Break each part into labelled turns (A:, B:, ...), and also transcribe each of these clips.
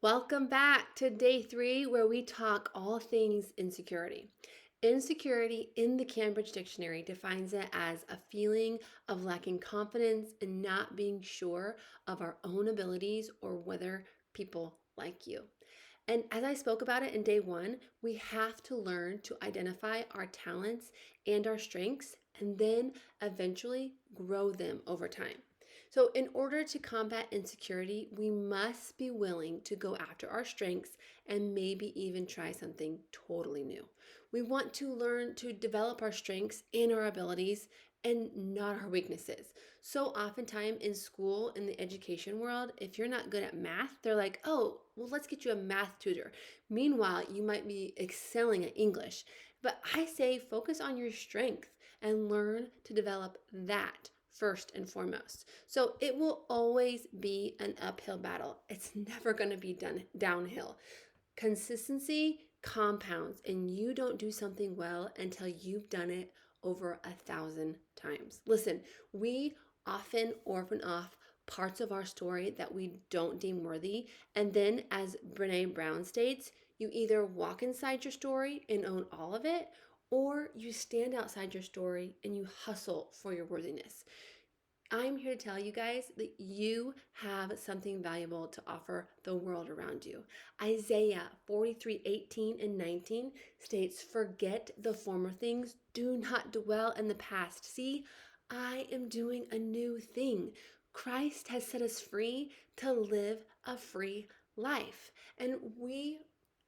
A: Welcome back to day 3, where we talk all things insecurity. Insecurity in the Cambridge Dictionary defines it as a feeling of lacking confidence and not being sure of our own abilities or whether people like you. And as I spoke about it in day 1, we have to learn to identify our talents and our strengths and then eventually grow them over time. So, in order to combat insecurity, we must be willing to go after our strengths and maybe even try something totally new. We want to learn to develop our strengths and our abilities and not our weaknesses. So oftentimes in school, in the education world, if you're not good at math, they're like, oh, well, let's get you a math tutor. Meanwhile, you might be excelling at English. But I say focus on your strength and learn to develop that first and foremost. So it will always be an uphill battle. It's never going to be done downhill. Consistency compounds, and you don't do something well until you've done it over 1,000 times. Listen, we often orphan off parts of our story that we don't deem worthy. And then, as Brene Brown states, you either walk inside your story and own all of it, or you stand outside your story and you hustle for your worthiness. I'm here to tell you guys that you have something valuable to offer the world around you. Isaiah 43:18 and 19 states, forget the former things, do not dwell in the past. See, I am doing a new thing. Christ has set us free to live a free life. And we,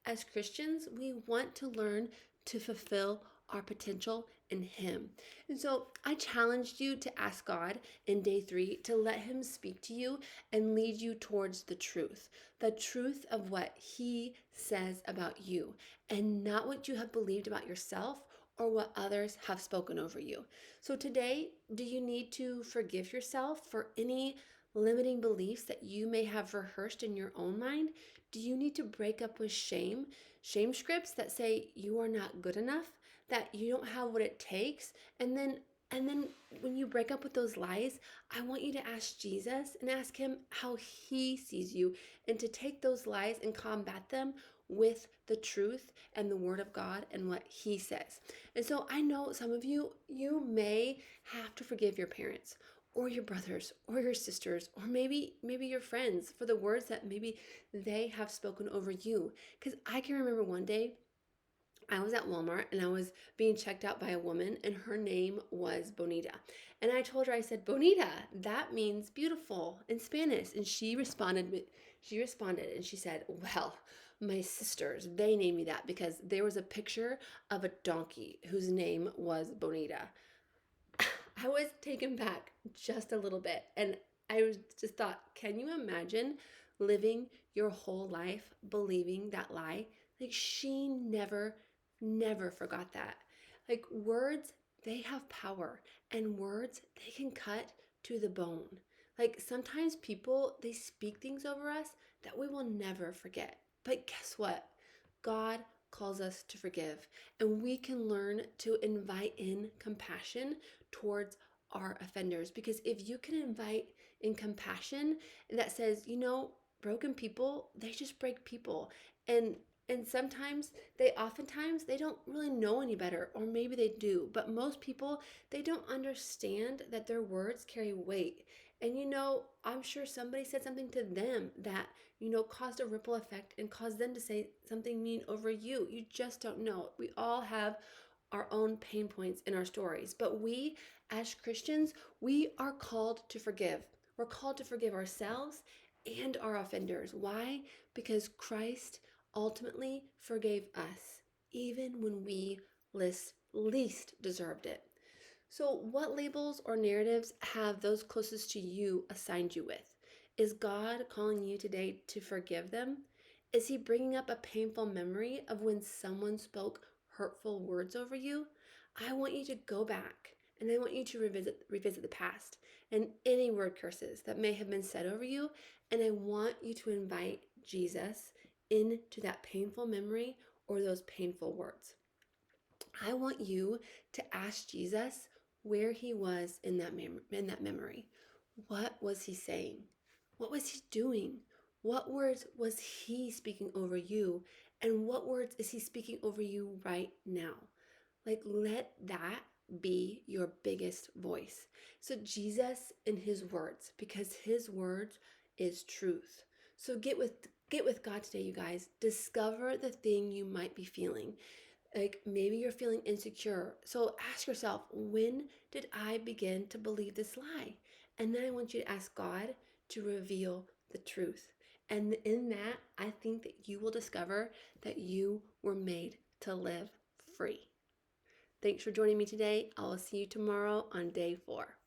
A: as Christians, we want to learn to fulfill our potential in Him. And so I challenged you to ask God in day 3 to let Him speak to you and lead you towards the truth of what He says about you, and not what you have believed about yourself or what others have spoken over you. So today, do you need to forgive yourself for any limiting beliefs that you may have rehearsed in your own mind? Do you need to break up with shame scripts that say you are not good enough, that you don't have what it takes? And then when you break up with those lies, I want you to ask Jesus and ask Him how He sees you, and to take those lies and combat them with the truth and the Word of God and what He says. And so I know some of you, you may have to forgive your parents or your brothers or your sisters, or maybe your friends, for the words that maybe they have spoken over you. Because I can remember one day I was at Walmart and I was being checked out by a woman, and her name was Bonita. And I told her, I said, Bonita, that means beautiful in Spanish. And she responded and she said, well, my sisters, they named me that because there was a picture of a donkey whose name was Bonita. I was taken back just a little bit. And just thought, can you imagine living your whole life believing that lie? Like, she never forgot that. Like, words, they have power, and words, they can cut to the bone. Like, sometimes people, they speak things over us that we will never forget. But guess what? God calls us to forgive, and we can learn to invite in compassion towards our offenders. Because if you can invite in compassion that says, broken people, they just break people. And sometimes oftentimes they don't really know any better, or maybe they do, but most people, they don't understand that their words carry weight. And I'm sure somebody said something to them that caused a ripple effect and caused them to say something mean over you. You just don't know. We all have our own pain points in our stories, but we, as Christians, we are called to forgive. We're called to forgive ourselves and our offenders. Why? Because Christ ultimately forgave us, even when we least deserved it. So, what labels or narratives have those closest to you assigned you with? Is God calling you today to forgive them? Is He bringing up a painful memory of when someone spoke hurtful words over you? I want you to go back, and I want you to revisit the past and any word curses that may have been said over you. And I want you to invite Jesus into that painful memory or those painful words. I want you to ask Jesus where He was in that memory. What was He saying? What was He doing? What words was he speaking over you? And what words is he speaking over you right now? Like, let that be your biggest voice. So, Jesus in his words, because his words is truth. So, get with God today, you guys. Discover the thing you might be feeling. Like maybe you're feeling insecure. So ask yourself, when did I begin to believe this lie? And then I want you to ask God to reveal the truth. And in that, I think that you will discover that you were made to live free. Thanks for joining me today. I will see you tomorrow on day 4.